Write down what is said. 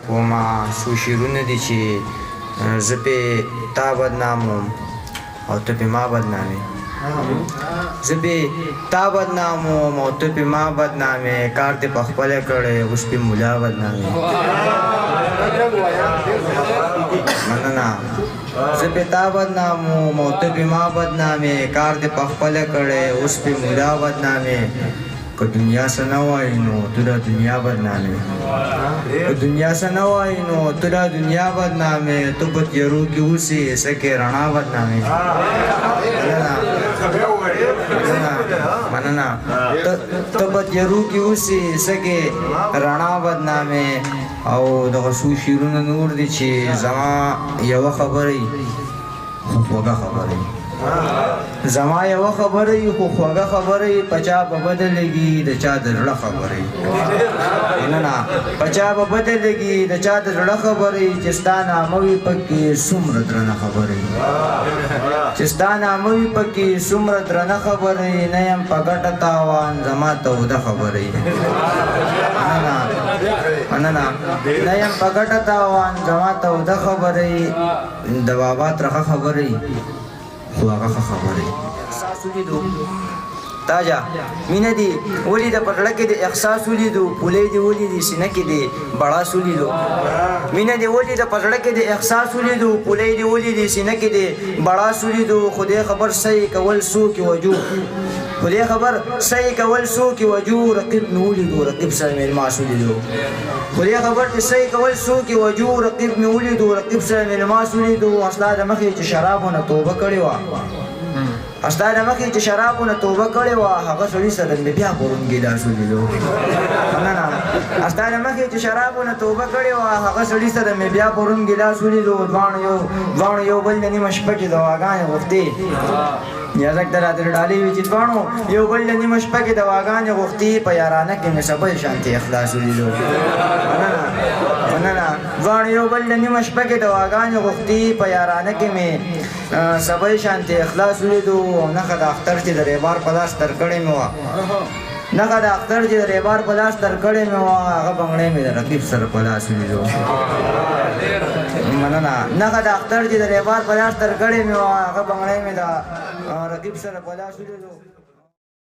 کومه څو شعرونه دي چې زه پې تا بدناموم او ته پې ما بدنامې زه پې تا بدناموم او ته پې ما بدنامې کار دې پخپله کړی اوس پې ملا بدنامې مننه زه پې تا بدناموم او ته پې ما بدنامې کار دې پخپله کړی اوس پې ملا بدنامې که دنیا څه نه وایي نو ته دا دنیا بدنامې که دنیا څه نه وایي نو ته دا دنیا بدنامې ته په تیارو کې اوسې څه کې رڼا بدنامې مننه ته په تیارو کې اوسې څه کې رڼا بدنامې او دغه څو شعرونه نور دي چې زما یوه خبره وي خو خوږه خبره وي زما یوه خبره وي خو خوږه خبره وي په چا به بدلېږي د چا د زړه خبره وي نه په چا به بدلېږي د چا د زړه خبره وي چې ستا نامه وي پکې څومره درنه خبره وي چې ستا نامه وي پکې څومره درنه خبره وي نه یم په ګټه تاوان زما توده خبره وي مننه نه یم په ګټه تاوان زما توده خبره وي د بابا ترخه خبره وي خو هغه ښه خبرې احساس ولیدو تاجه مینه دې ولیده په زړه کې د احساس ولیدو پولې دې ولیدې سینه کې دې بړاس ولیدو مینه دې ولیده په زړه کې د احساس ولیدو پولې دې ولیدې سینه کې دې بړاس ولیدو خدای خبر صحیح کول څوک وجو خدای خبر صحیح کول څوک وجو رقیب مې ولیدو رقیب سره مې الماس ولیدو خدای خبر چې صحیح کول څوک وجو رقیب مې ولیدو رقیب سره مې الماس ولیدو اصلا د مخې چې شرابونه توبه کړې وه اصلا د مخې چې شرابونه توبه کړې وه هغه سړي سره مې بیا پرون ګیلاس ولیدو مننه اصلا د مخې چې شرابونه توبه کړې وه هغه سړي سره مې بیا پرون ګیلاس ولیدو دواړو یو بل د نیمه شپه کې دواګانې غوښتې یازک در ادر ډالۍ وي چې دواړو یو بل د نیمه شپه کې دواګانې غوښتې په یارانه کې مې سبل شانتې اخلاص ولیدو مننه دواړو یو بل د نیمه شپه کې دواګانې غوښتې په یارانه کې مې سبل شانتې اخلاص ولیدو او نښه د اختر چې د ریبار په لاس ترکړې مې وه نښه د اختر چې د ریبار په لاس ترکړې مې وه هغه بنګړی مې د رقیب سره په لاس ولیدو مننه نښه د اختر چې د ریبار په لاس ترکړې مې وه هغه بنګړی مې د رقیب سره په لاس ولیدو